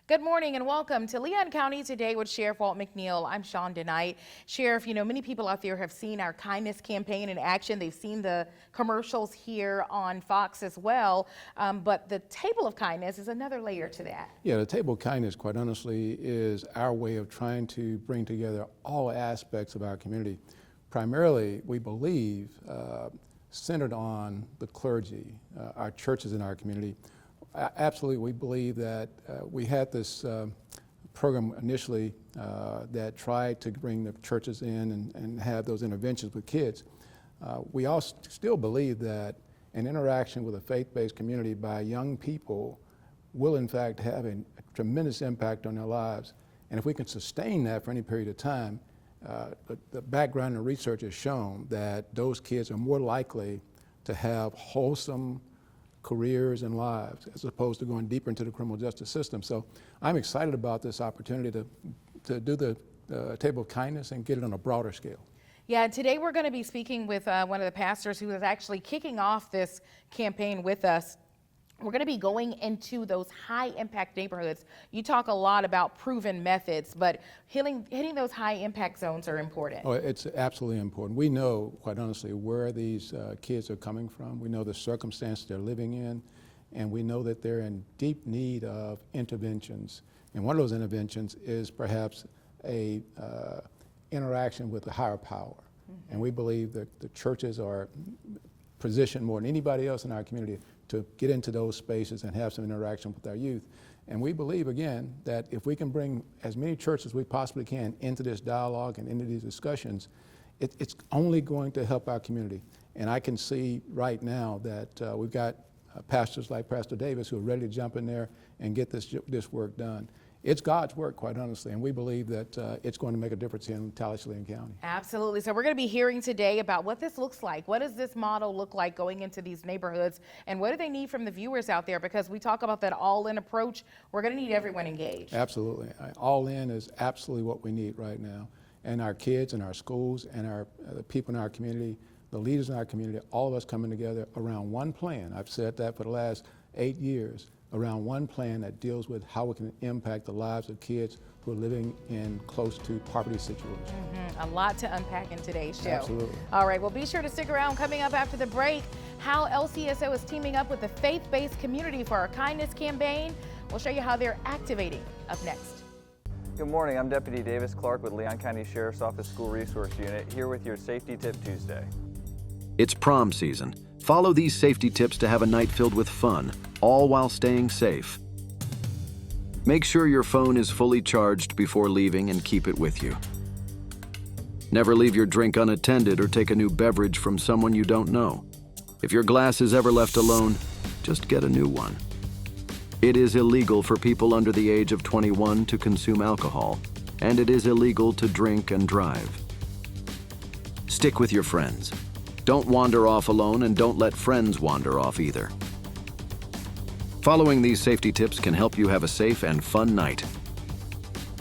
Good morning and welcome to Leon County Today with Sheriff Walt McNeil. I'm Shawn DeKnight. Sheriff, many people out there have seen our kindness campaign in action. They've seen the commercials here on Fox as well. But the Table of Kindness is another layer to that. Yeah, the Table of Kindness, quite honestly, is our way of trying to bring together all aspects of our community. Primarily, we believe, centered on the clergy, our churches in our community. Absolutely, we believe that we had this program initially that tried to bring the churches in and have those interventions with kids. We all still believe that an interaction with a faith-based community by young people will in fact have a tremendous impact on their lives. And if we can sustain that for any period of time, the background and research has shown that those kids are more likely to have wholesome careers and lives, as opposed to going deeper into the criminal justice system. So I'm excited about this opportunity to do the Table of Kindness and get it on a broader scale. Yeah, today we're going to be speaking with one of the pastors who is actually kicking off this campaign with us. We're going to be going into those high-impact neighborhoods. You talk a lot about proven methods, but hitting those high-impact zones are important. Oh, it's absolutely important. We know, quite honestly, where these kids are coming from. We know the circumstances they're living in, and we know that they're in deep need of interventions. And one of those interventions is perhaps a interaction with a higher power. Mm-hmm. And we believe that the churches are positioned more than anybody else in our community to get into those spaces and have some interaction with our youth. And we believe, again, that if we can bring as many churches as we possibly can into this dialogue and into these discussions, it's only going to help our community. And I can see right now that we've got pastors like Pastor Davis who are ready to jump in there and get this work done. It's God's work, quite honestly, and we believe that it's going to make a difference in Tallahassee County. Absolutely. So we're going to be hearing today about what this looks like. What does this model look like going into these neighborhoods, and what do they need from the viewers out there? Because we talk about that all-in approach, we're going to need everyone engaged. Absolutely. All-in is absolutely what we need right now. And our kids and our schools and the people in our community, the leaders in our community, all of us coming together around one plan. I've said that for the last 8 years. Around one plan that deals with how we can impact the lives of kids who are living in close to poverty situations. Mm-hmm. A lot to unpack in today's show. Absolutely. All right, well, be sure to stick around. Coming up after the break, how LCSO is teaming up with the faith-based community for our kindness campaign. We'll show you how they're activating up next. Good morning, I'm Deputy Davis Clark with Leon County Sheriff's Office School Resource Unit, here with your Safety Tip Tuesday. It's prom season. Follow these safety tips to have a night filled with fun, all while staying safe. Make sure your phone is fully charged before leaving and keep it with you. Never leave your drink unattended or take a new beverage from someone you don't know. If your glass is ever left alone, just get a new one. It is illegal for people under the age of 21 to consume alcohol, and it is illegal to drink and drive. Stick with your friends. Don't wander off alone, and don't let friends wander off either. Following these safety tips can help you have a safe and fun night.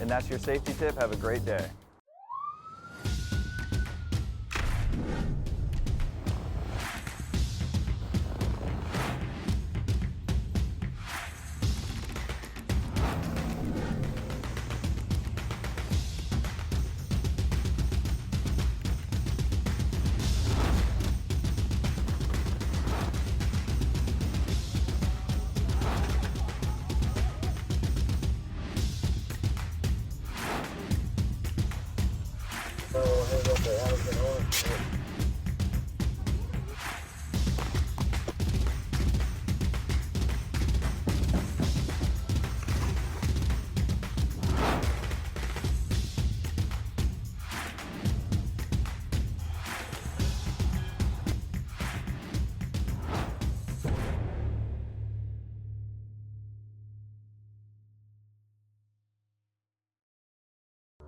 And that's your safety tip. Have a great day.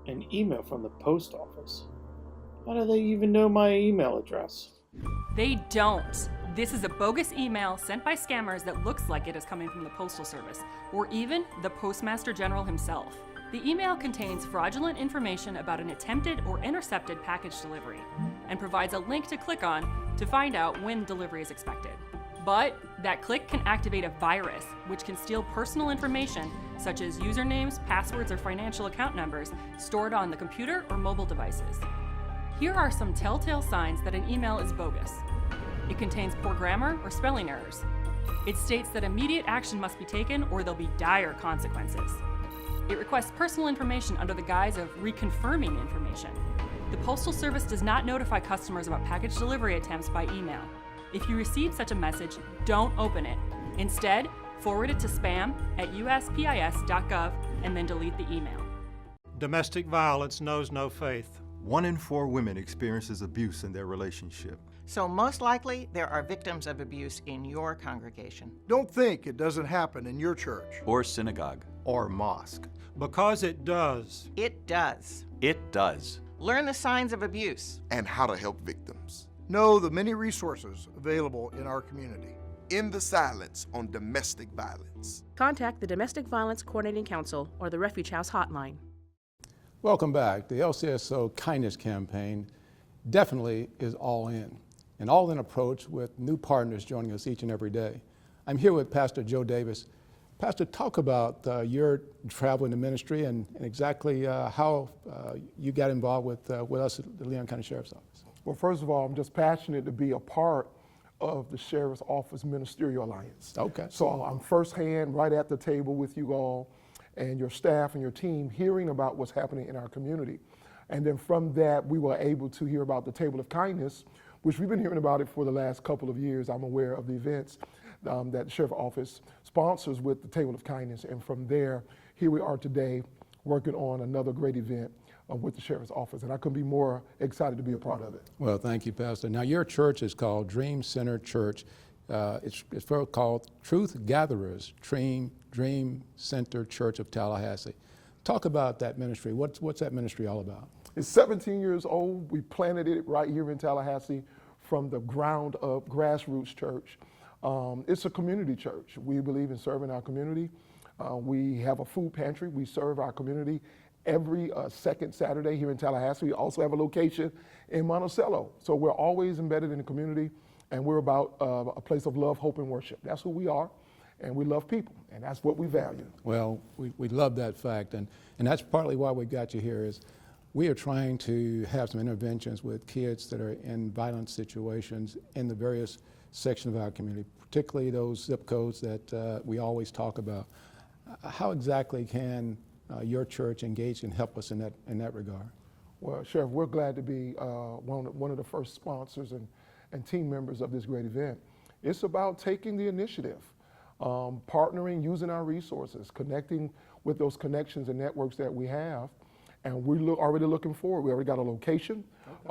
An email from the post office? How do they even know my email address? They don't. This is a bogus email sent by scammers that looks like it is coming from the Postal Service, or even the Postmaster General himself. The email contains fraudulent information about an attempted or intercepted package delivery, and provides a link to click on to find out when delivery is expected. But that click can activate a virus, which can steal personal information such as usernames, passwords, or financial account numbers stored on the computer or mobile devices. Here are some telltale signs that an email is bogus. It contains poor grammar or spelling errors. It states that immediate action must be taken or there'll be dire consequences. It requests personal information under the guise of reconfirming information. The Postal Service does not notify customers about package delivery attempts by email. If you receive such a message, don't open it. Instead, forward it to spam@uspis.gov and then delete the email. Domestic violence knows no faith. 1 in 4 women experiences abuse in their relationship. So most likely, there are victims of abuse in your congregation. Don't think it doesn't happen in your church or synagogue Or mosque. Because it does. It does. It does. Learn the signs of abuse. And how to help victims. Know the many resources available in our community. End the silence on domestic violence. Contact the Domestic Violence Coordinating Council or the Refuge House Hotline. Welcome back. The LCSO Kindness Campaign definitely is all in, an all-in approach with new partners joining us each and every day. I'm here with Pastor Joe Davis. Pastor, talk about your travel in the ministry and exactly how you got involved with us at the Leon County Sheriff's Office. Well, first of all, I'm just passionate to be a part of the Sheriff's Office Ministerial Alliance. Okay. So I'm firsthand right at the table with you all and your staff and your team hearing about what's happening in our community. And then from that, we were able to hear about the Table of Kindness, which we've been hearing about it for the last couple of years. I'm aware of the events that the Sheriff's Office sponsors with the Table of Kindness. And from there, here we are today working on another great event with the Sheriff's Office. And I couldn't be more excited to be a part of it. Well, thank you, Pastor. Now, your church is called Dream Center Church. It's called Truth Gatherers, Dream Center Church of Tallahassee. Talk about that ministry. What's that ministry all about? It's 17 years old. We planted it right here in Tallahassee from the ground up, grassroots church. It's a community church. We believe in serving our community. We have a food pantry. We serve our community every second Saturday here in Tallahassee. We also have a location in Monticello. So we're always embedded in the community, and we're about a place of love, hope, and worship. That's who we are, and we love people, and that's what we value. Well, we love that fact, and that's partly why we got you here is we are trying to have some interventions with kids that are in violent situations in the various sections of our community, particularly those zip codes that we always talk about. How exactly can your church engage and help us in that regard? Well, Sheriff, we're glad to be one of the first sponsors and team members of this great event. It's about taking the initiative, partnering, using our resources, connecting with those connections and networks that we have. And we're already looking forward. We already got a location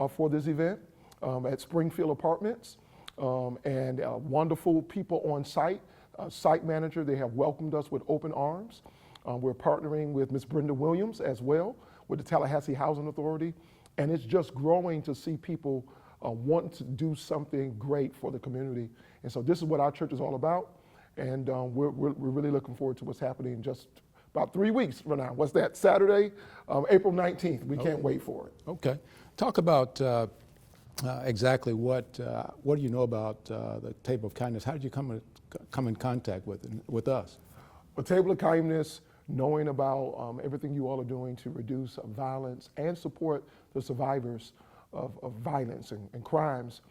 for this event at Springfield Apartments, and wonderful people on site. Site manager, they have welcomed us with open arms. We're partnering with Ms. Brenda Williams as well with the Tallahassee Housing Authority. And it's just growing to see people wanting to do something great for the community. And so this is what our church is all about. And we're really looking forward to what's happening just about 3 weeks from now. What's that? Saturday, April 19th. We can't wait for it. Okay. Talk about exactly what do you know about the Table of Kindness? How did you come in contact with us? A Table of Kindness, knowing about everything you all are doing to reduce violence and support the survivors of violence and crimes.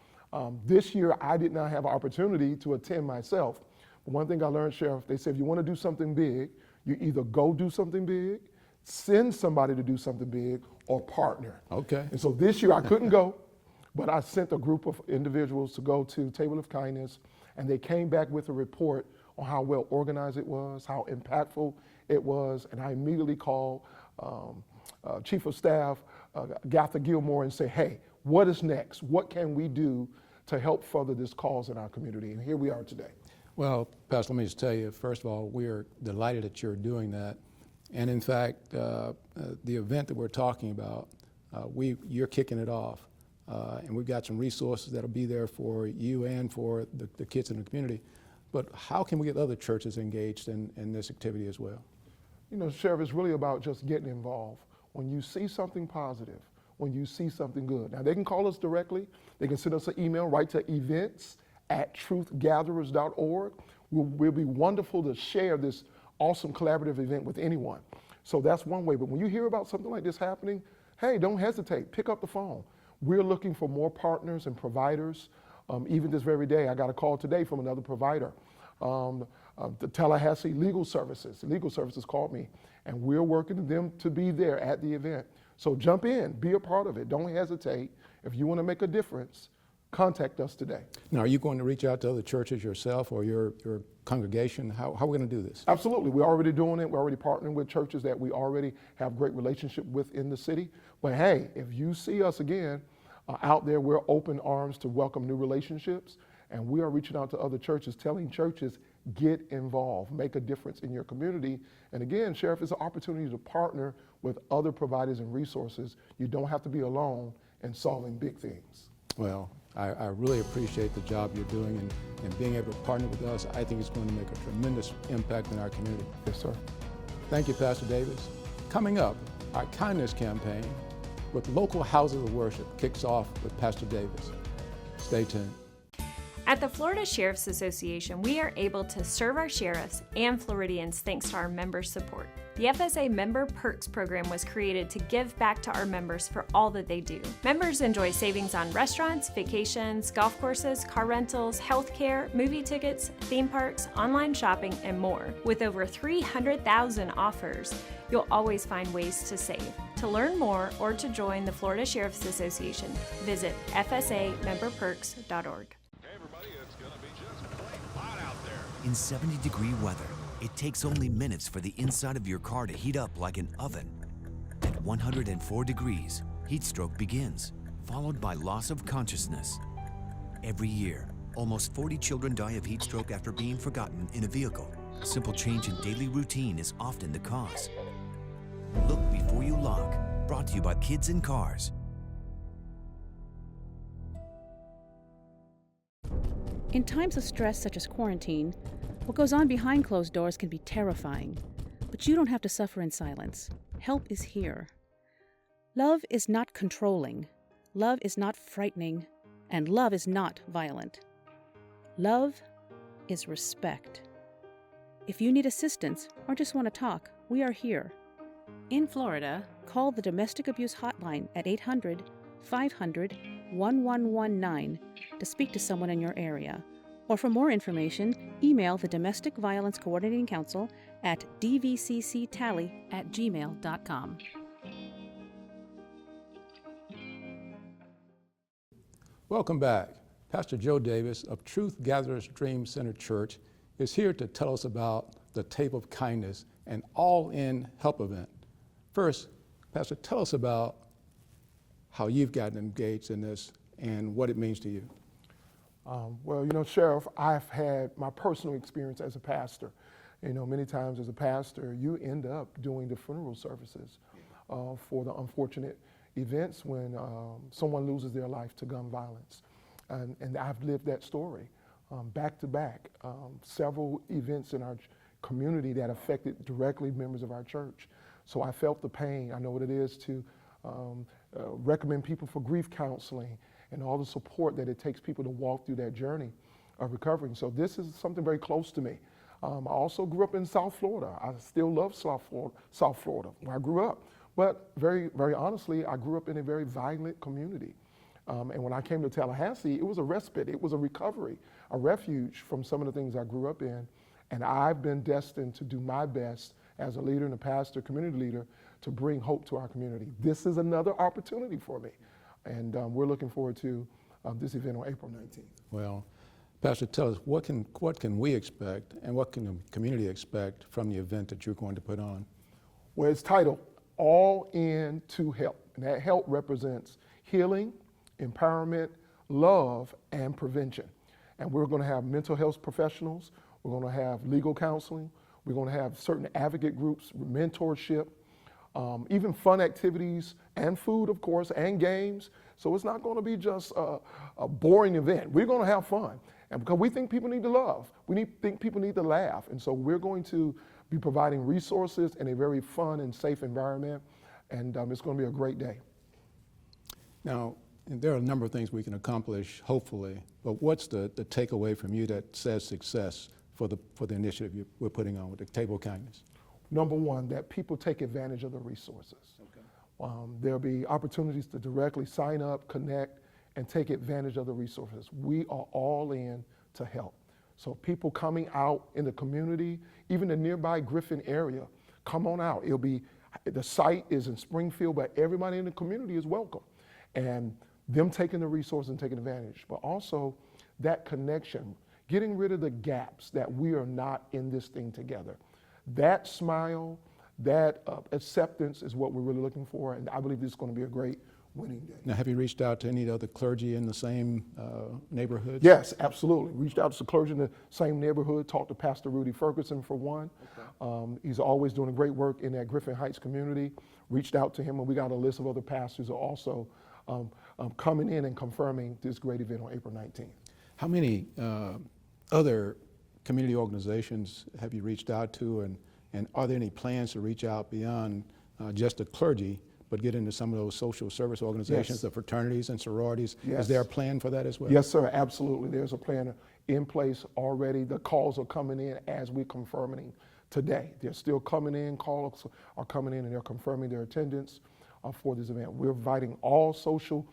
This year, I did not have an opportunity to attend myself. But one thing I learned, Sheriff, they said if you want to do something big, you either go do something big, send somebody to do something big, or partner. Okay. And so this year I couldn't go, but I sent a group of individuals to go to Table of Kindness, and they came back with a report on how well organized it was, how impactful it was, and I immediately called Chief of Staff Gatha Gilmore and said, hey, what is next? What can we do to help further this cause in our community? And here we are today. Well, Pastor, let me just tell you, first of all, we're delighted that you're doing that. And in fact, the event that we're talking about, you're kicking it off. And we've got some resources that'll be there for you and for the kids in the community. But how can we get other churches engaged in this activity as well? You know, Sheriff, it's really about just getting involved. When you see something positive, when you see something good. Now, they can call us directly. They can send us an email right to events at truthgatherers.org. We'll be wonderful to share this awesome collaborative event with anyone. So that's one way. But when you hear about something like this happening, hey, don't hesitate. Pick up the phone. We're looking for more partners and providers. Even this very day, I got a call today from another provider. The Tallahassee Legal Services called me, and we're working with them to be there at the event. So jump in, be a part of it. Don't hesitate. If you want to make a difference, contact us today. Now, are you going to reach out to other churches yourself or your congregation? How are we going to do this? Absolutely. We're already doing it. We're already partnering with churches that we already have great relationship with in the city. But hey, if you see us again out there, we're open arms to welcome new relationships. And we are reaching out to other churches, telling churches, get involved, make a difference in your community. And again, Sheriff, it's an opportunity to partner with other providers and resources. You don't have to be alone in solving big things. Well, I really appreciate the job you're doing and being able to partner with us. I think it's going to make a tremendous impact in our community. Yes, sir. Thank you, Pastor Davis. Coming up, our kindness campaign with local houses of worship kicks off with Pastor Davis. Stay tuned. At the Florida Sheriff's Association, we are able to serve our sheriffs and Floridians thanks to our member support. The FSA Member Perks program was created to give back to our members for all that they do. Members enjoy savings on restaurants, vacations, golf courses, car rentals, healthcare, movie tickets, theme parks, online shopping, and more. With over 300,000 offers, you'll always find ways to save. To learn more or to join the Florida Sheriff's Association, visit fsamemberperks.org. In 70-degree weather, it takes only minutes for the inside of your car to heat up like an oven. At 104 degrees, heat stroke begins, followed by loss of consciousness. Every year, almost 40 children die of heat stroke after being forgotten in a vehicle. A simple change in daily routine is often the cause. Look before you lock. Brought to you by Kids in Cars. In times of stress such as quarantine, what goes on behind closed doors can be terrifying, but you don't have to suffer in silence. Help is here. Love is not controlling, love is not frightening, and love is not violent. Love is respect. If you need assistance or just want to talk, we are here. In Florida, call the Domestic Abuse Hotline at 800-500-1119 to speak to someone in your area. Or for more information, email the Domestic Violence Coordinating Council at dvcctally@gmail.com. Welcome back. Pastor Joe Davis of Truth Gatherers Dream Center Church is here to tell us about the Table of Kindness and All-In Help event. First, Pastor, tell us about how you've gotten engaged in this and what it means to you. Well, Sheriff, I've had my personal experience as a pastor. Many times as a pastor, you end up doing the funeral services for the unfortunate events when someone loses their life to gun violence. And I've lived that story back to back. Several events in our community that affected directly members of our church. So I felt the pain. I know what it is to recommend people for grief counseling and all the support that it takes people to walk through that journey of recovering. So this is something very close to me. I also grew up in South Florida. I still love South Florida, where I grew up. But very, very honestly, I grew up in a very violent community. And when I came to Tallahassee, it was a respite, it was a recovery, a refuge from some of the things I grew up in. And I've been destined to do my best as a leader and a pastor, community leader, to bring hope to our community. This is another opportunity for me. And we're looking forward to this event on April 19th. Well, Pastor, tell us, what can we expect and what can the community expect from the event that you're going to put on? Well, it's titled All In to H.E.L.P. And that HELP represents healing, empowerment, love, and prevention. And we're going to have mental health professionals, we're going to have legal counseling, we're going to have certain advocate groups, mentorship, even fun activities and food, of course, and games. So it's not going to be just a boring event. We're going to have fun. And because we think people need to love, think people need to laugh. And so we're going to be providing resources in a very fun and safe environment. And it's going to be a great day. Now, And there are a number of things we can accomplish, hopefully, but what's the takeaway from you that says success for the initiative we're putting on with the Table of Kindness? Number one, that people take advantage of the resources. Okay. There'll be opportunities to directly sign up, connect, and take advantage of the resources. We are all in to help. So people coming out in the community, even the nearby Griffin area, come on out. The site is in Springfield, but everybody in the community is welcome. And them taking the resource and taking advantage, but also that connection, getting rid of the gaps that we are not in this thing together. That smile, that acceptance is what we're really looking for, and I believe this is going to be a great winning day. Now, have you reached out to any other clergy in the same neighborhoods? Yes, absolutely. Reached out to some clergy in the same neighborhood, talked to Pastor Rudy Ferguson for one. Okay. He's always doing great work in that Griffin Heights community. Reached out to him, and we got a list of other pastors who are also coming in and confirming this great event on April 19th. How many other community organizations have you reached out to, and are there any plans to reach out beyond just the clergy, but get into some of those social service organizations, Yes. the fraternities and sororities? Yes. Is there a plan for that as well? Yes, sir, absolutely. There's a plan in place already. The calls are coming in as we're confirming today. They're still coming in, calls are coming in, and they're confirming their attendance for this event. We're inviting all social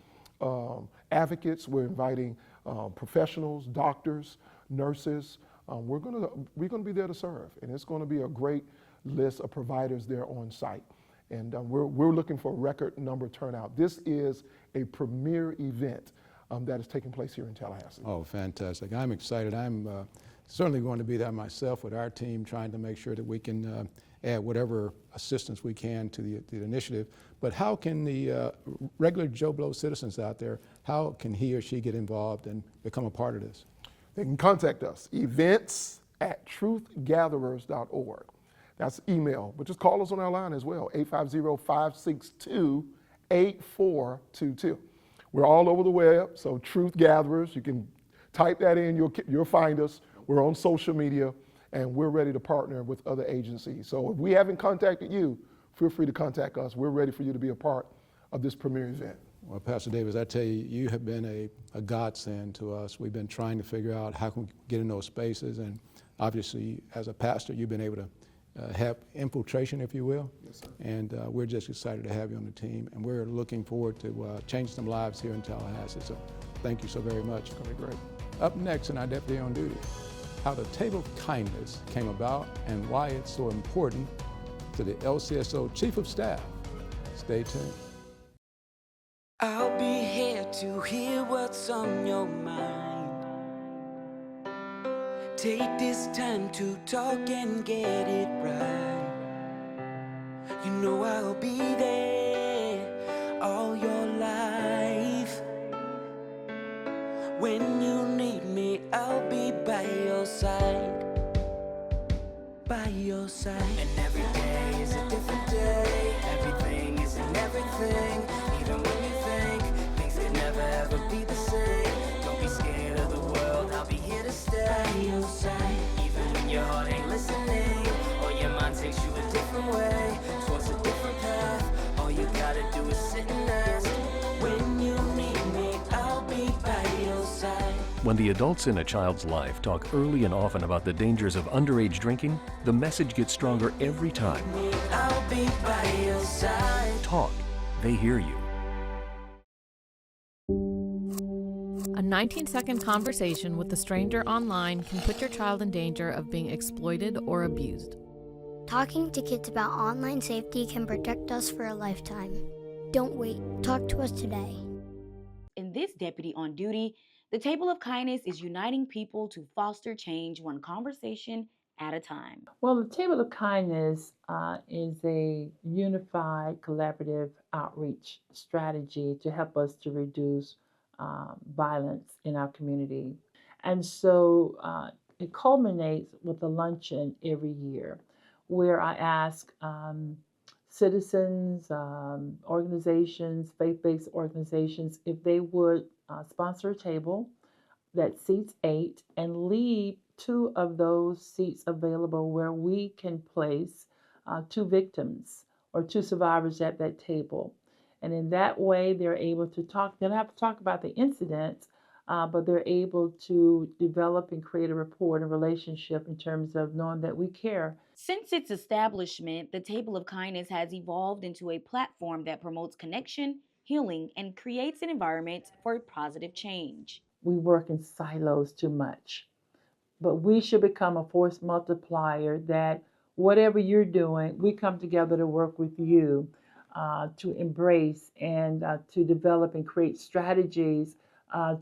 advocates. We're inviting professionals, doctors, nurses. We're gonna be there to serve, and it's gonna be a great list of providers there on site. And we're looking for a record number turnout. This is a premier event that is taking place here in Tallahassee. Oh, fantastic. I'm excited. I'm certainly going to be there myself with our team, trying to make sure that we can add whatever assistance we can to the initiative. But how can the regular Joe Blow citizens out there, how can he or she get involved and become a part of this? They can contact us, events@truthgatherers.org. That's email, but just call us on our line as well, 850-562-8422. We're all over the web, so Truth Gatherers, you can type that in, you'll find us. We're on social media, and we're ready to partner with other agencies. So if we haven't contacted you, feel free to contact us. We're ready for you to be a part of this premier event. Well, Pastor Davis, I tell you, you have been a godsend to us. We've been trying to figure out how can we get in those spaces, and obviously, as a pastor, you've been able to have infiltration, if you will. Yes, sir. And we're just excited to have you on the team, and we're looking forward to changing some lives here in Tallahassee. So thank you so very much. It's going to be great. Up next in our Deputy on Duty, how the Table of Kindness came about and why it's so important to the LCSO Chief of Staff. Stay tuned. I'll be here to hear what's on your mind. Take this time to talk and get it right. You know I'll be there all your life. When you need me, I'll be by your side. By your side. And every day is a different day. Everything isn't everything. Even when you think things could never ever be the same. Don't be scared of the world, I'll be here to stay. By your side. Even when your heart ain't listening, or your mind takes you a different way, towards a different path. All you gotta do is sit and ask. When you need me, I'll be by your side. When the adults in a child's life talk early and often about the dangers of underage drinking, the message gets stronger every time. I'll be by your side. Talk. They hear you. A 19-second conversation with a stranger online can put your child in danger of being exploited or abused. Talking to kids about online safety can protect us for a lifetime. Don't wait. Talk to us today. In this Deputy on Duty, the Table of Kindness is uniting people to foster change one conversation at a time. Well, the Table of Kindness is a unified collaborative outreach strategy to help us to reduce violence in our community. And so it culminates with a luncheon every year where I ask citizens, organizations, faith-based organizations, if they would sponsor a table that seats 8 and leave 2 of those seats available where we can place 2 victims or 2 survivors at that table. And in that way, they're able to talk. They don't have to talk about the incidents, but they're able to develop and create a rapport and relationship in terms of knowing that we care. Since its establishment, the Table of Kindness has evolved into a platform that promotes connection, healing, and creates an environment for positive change. We work in silos too much, but we should become a force multiplier that whatever you're doing, we come together to work with you to embrace and to develop and create strategies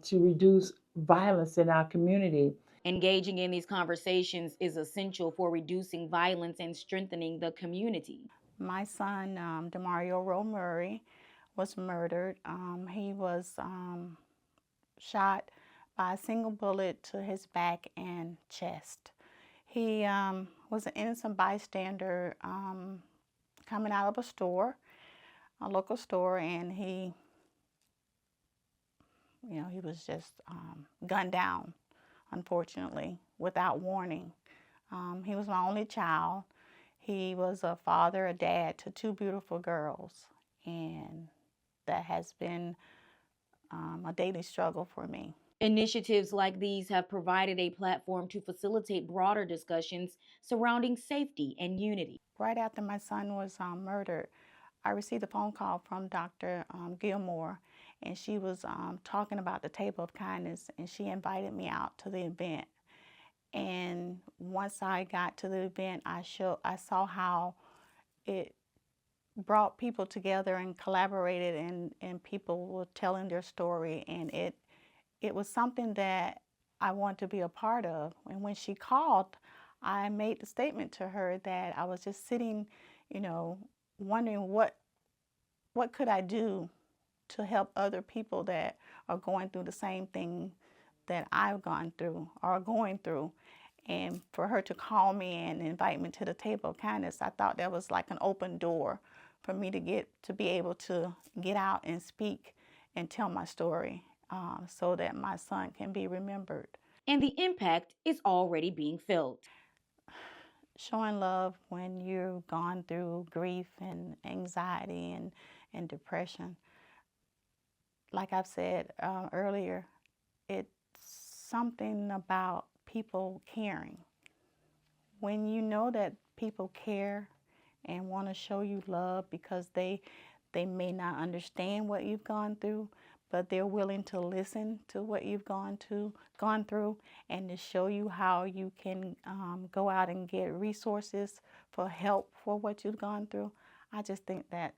to reduce violence in our community. Engaging in these conversations is essential for reducing violence and strengthening the community. My son, Demario Rowe Murray, was murdered. He was shot by a single bullet to his back and chest. He was an innocent bystander coming out of a store, a local store, and he was just gunned down, unfortunately, without warning. He was my only child. He was a father, a dad to two beautiful girls, and that has been a daily struggle for me. Initiatives like these have provided a platform to facilitate broader discussions surrounding safety and unity. Right after my son was murdered, I received a phone call from Dr. Gilmore, and she was talking about the Table of Kindness, and she invited me out to the event. And once I got to the event, I saw how it brought people together and collaborated, and people were telling their story, and it was something that I wanted to be a part of. And when she called, I made the statement to her that I was just sitting, wondering what could I do to help other people that are going through the same thing that I've gone through or are going through. And for her to call me and invite me to the Table of Kindness, I thought that was like an open door for me to be able to get out and speak and tell my story so that my son can be remembered. And the impact is already being felt. Showing love when you've gone through grief and anxiety and depression. Like I've said earlier, it's something about people caring. When you know that people care and want to show you love because they may not understand what you've gone through, but they're willing to listen to what you've gone through and to show you how you can go out and get resources for help for what you've gone through. I just think that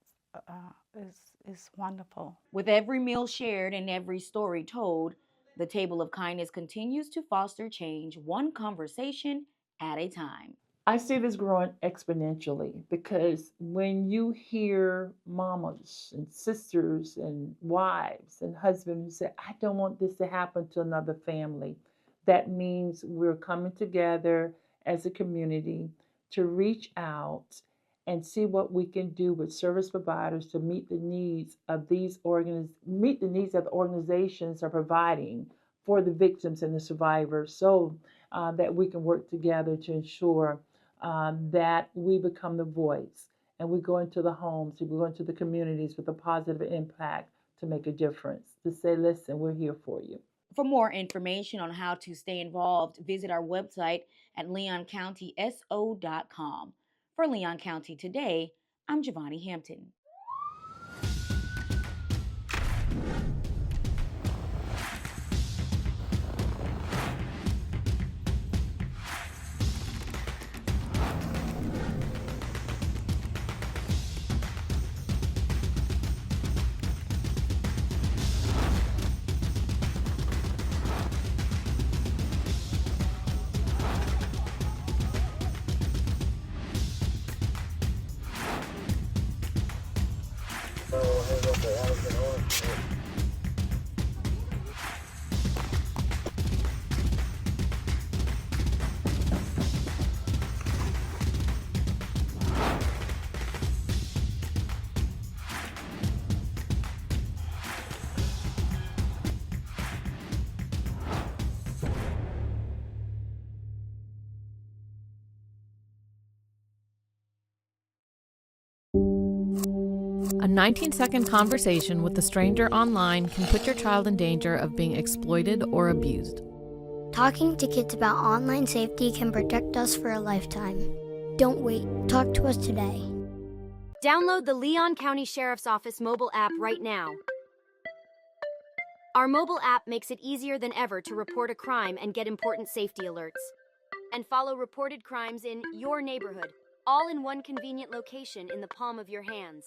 is wonderful. With every meal shared and every story told, the Table of Kindness continues to foster change one conversation at a time. I see this growing exponentially because when you hear mamas and sisters and wives and husbands who say, I don't want this to happen to another family, that means we're coming together as a community to reach out and see what we can do with service providers to meet the needs of the organizations are providing for the victims and the survivors, so that we can work together to ensure that we become the voice and we go into the homes, we go into the communities with a positive impact to make a difference, to say, listen, we're here for you. For more information on how to stay involved, visit our website at leoncountyso.com. For Leon County Today, I'm Giovanni Hampton. A 19-second conversation with a stranger online can put your child in danger of being exploited or abused. Talking to kids about online safety can protect us for a lifetime. Don't wait. Talk to us today. Download the Leon County Sheriff's Office mobile app right now. Our mobile app makes it easier than ever to report a crime and get important safety alerts. And follow reported crimes in your neighborhood, all in one convenient location in the palm of your hands.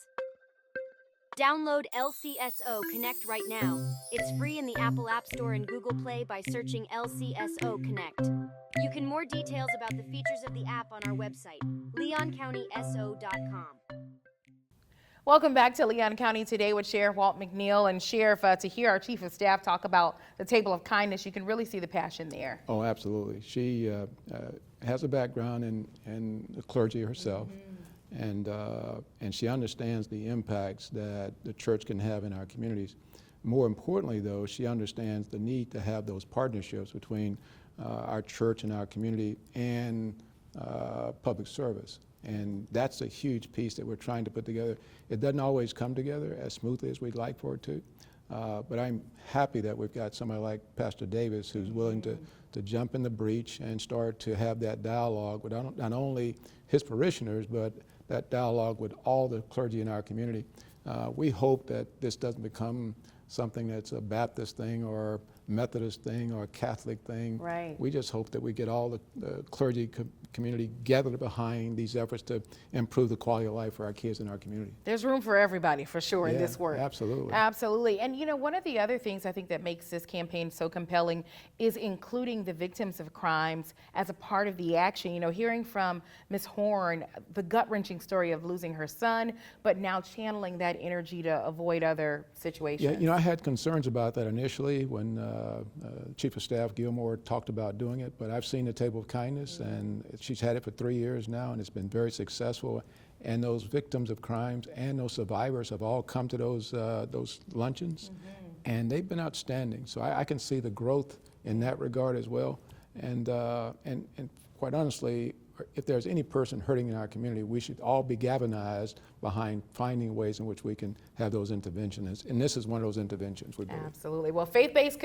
Download LCSO Connect right now. It's free in the Apple App Store and Google Play by searching LCSO Connect. You can more details about the features of the app on our website, leoncountyso.com. Welcome back to Leon County Today with Sheriff Walt McNeil. And Sheriff, to hear our Chief of Staff talk about the Table of Kindness, you can really see the passion there. Oh, absolutely. She has a background in the clergy herself. And she understands the impacts that the church can have in our communities. More importantly, though, she understands the need to have those partnerships between our church and our community and public service. And that's a huge piece that we're trying to put together. It doesn't always come together as smoothly as we'd like for it to, but I'm happy that we've got somebody like Pastor Davis who's willing to jump in the breach and start to have that dialogue with not only his parishioners, but that dialogue with all the clergy in our community. We hope that this doesn't become something that's a Baptist thing or Methodist thing or a Catholic thing. Right. We just hope that we get all the clergy community gathered behind these efforts to improve the quality of life for our kids in our community. There's room for everybody, for sure, in Yeah, this work. absolutely. Absolutely. And you know, one of the other things I think that makes this campaign so compelling is including the victims of crimes as a part of the action. You know, hearing from Ms. Horn, the gut-wrenching story of losing her son, but now channeling that energy to avoid other situations. Yeah, you know, I had concerns about that initially when Chief of Staff Gilmore talked about doing it, but I've seen the Table of Kindness, and she's had it for 3 years now, and it's been very successful. And those victims of crimes and those survivors have all come to those luncheons, and they've been outstanding. So I can see the growth in that regard as well. And quite honestly, if there's any person hurting in our community, we should all be galvanized behind finding ways in which we can have those interventions. And this is one of those interventions, we believe. Absolutely. Well, faith-based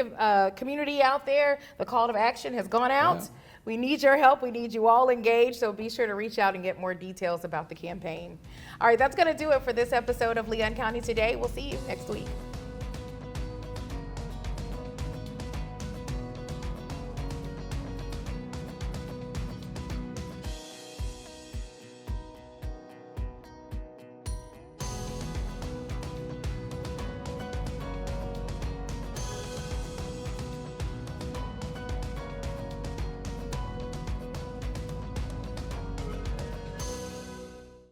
community out there, the call to action has gone out. Yeah. We need your help. We need you all engaged. So be sure to reach out and get more details about the campaign. All right, that's going to do it for this episode of Leon County Today. We'll see you next week.